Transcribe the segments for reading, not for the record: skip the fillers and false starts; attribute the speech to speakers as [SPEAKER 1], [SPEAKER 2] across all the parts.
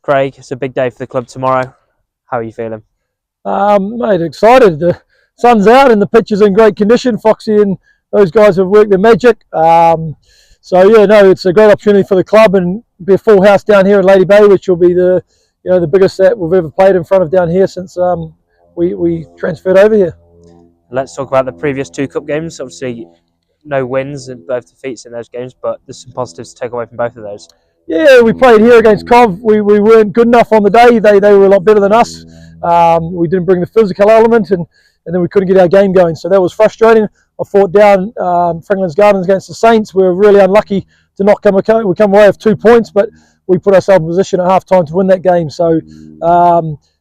[SPEAKER 1] Craig, it's a big day for the club tomorrow. How are you feeling?
[SPEAKER 2] Mate, excited. The sun's out and the pitch is in great condition. Foxy and those guys have worked their magic. So yeah, no, it's a great opportunity for the club and be a full house down here at Lady Bay, which will be the biggest that we've ever played in front of down here since we transferred over here.
[SPEAKER 1] Let's talk about the previous two cup games. Obviously, no wins and both defeats in those games, but there's some positives to take away from both of those.
[SPEAKER 2] Yeah, we played here against Cov. We weren't good enough on the day. They were a lot better than us. We didn't bring the physical element, and then we couldn't get our game going. So that was frustrating. I fought down Franklin's Gardens against the Saints. We were really unlucky to not come away with 2 points, but we put ourselves in position at half time to win that game. So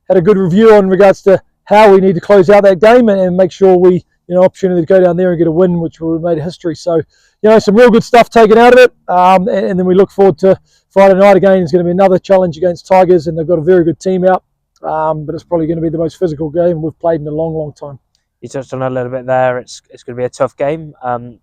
[SPEAKER 2] had a good review on regards to how we need to close out that game and make sure we, opportunity to go down there and get a win, which would have made history. So, some real good stuff taken out of it. And then we look forward to Friday night again. It's going to be another challenge against Tigers, and they've got a very good team out. But it's probably going to be the most physical game we've played in a long, long time.
[SPEAKER 1] You touched on it a little bit there. It's going to be a tough game.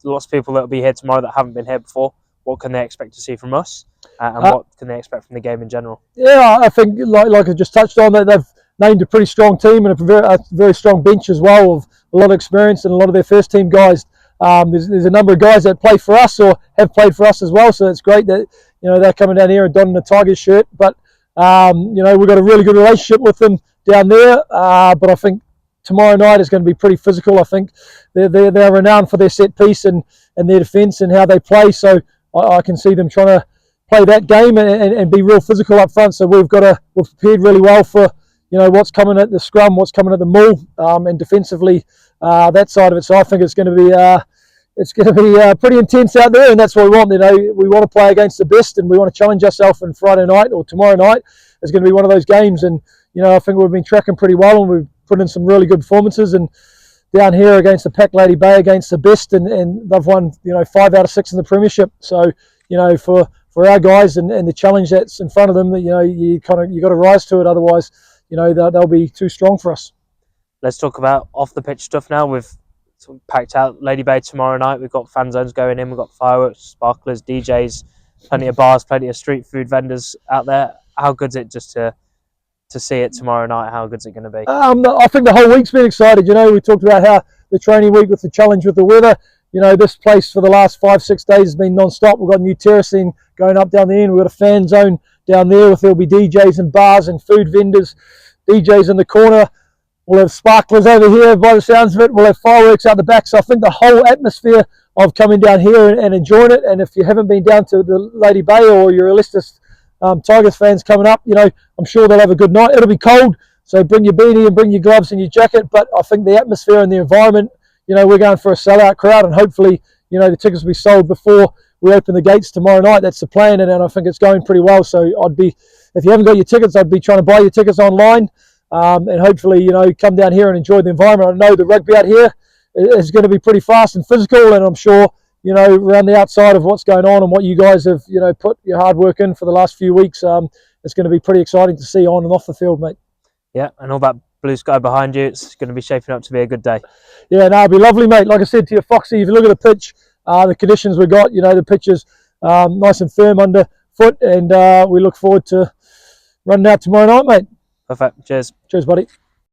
[SPEAKER 1] Lots of people that will be here tomorrow that haven't been here before. What can they expect to see from us? And what can they expect from the game in general? Yeah,
[SPEAKER 2] I think, like I just touched on, that they've named a pretty strong team and a very strong bench as well of a lot of experience and a lot of their first team guys. There's a number of guys that play for us or have played for us as well, so it's great that they're coming down here and donning the Tigers shirt. But we've got a really good relationship with them down there. But I think tomorrow night is going to be pretty physical. I think they're renowned for their set piece and their defence and how they play. So I can see them trying to play that game and be real physical up front. So we've prepared really well for what's coming at the scrum, what's coming at the maul, and defensively that side of it. So I think it's going to be pretty intense out there, and that's what we want. We want to play against the best, and we want to challenge ourselves. And Friday night or tomorrow night is going to be one of those games. And I think we've been tracking pretty well, and we've put in some really good performances. And down here against the Pack Lady Bay, against the best, and they've won 5 out of 6 in the premiership. So for our guys and the challenge that's in front of them, that you got to rise to it. Otherwise, they'll be too strong for us.
[SPEAKER 1] Let's talk about off the pitch stuff now. We've packed out Lady Bay tomorrow night. We've got fan zones going in. We've got fireworks, sparklers, DJs, plenty of bars, plenty of street food vendors out there. How good's it just to see it tomorrow night? How good's it going to be?
[SPEAKER 2] I think the whole week's been excited. We talked about how the training week with the challenge with the weather. This place for the last 5-6 days has been non-stop. We've got new terracing going up down the end. We've got a fan zone down there there'll be DJs and bars and food vendors, DJs in the corner. We'll have sparklers over here by the sounds of it. We'll have fireworks out the back. So I think the whole atmosphere of coming down here and enjoying it. And if you haven't been down to the Lady Bay or you're a Leicester Tigers fans coming up, I'm sure they'll have a good night. It'll be cold, so bring your beanie and bring your gloves and your jacket. But I think the atmosphere and the environment, we're going for a sellout crowd, and hopefully, the tickets will be sold before we open the gates tomorrow night. That's the plan, and I think it's going pretty well. So if you haven't got your tickets, I'd be trying to buy your tickets online. And hopefully, come down here and enjoy the environment. I know the rugby out here is going to be pretty fast and physical, and I'm sure, around the outside of what's going on and what you guys have, put your hard work in for the last few weeks, it's going to be pretty exciting to see on and off the field, mate.
[SPEAKER 1] Yeah, and all that blue sky behind you, it's going to be shaping up to be a good day.
[SPEAKER 2] Yeah, no, it'll be lovely, mate. Like I said to you, Foxy, if you look at the pitch, the conditions we've got, the pitch is nice and firm underfoot, and we look forward to running out tomorrow night, mate.
[SPEAKER 1] Perfect. Cheers.
[SPEAKER 2] Cheers, buddy.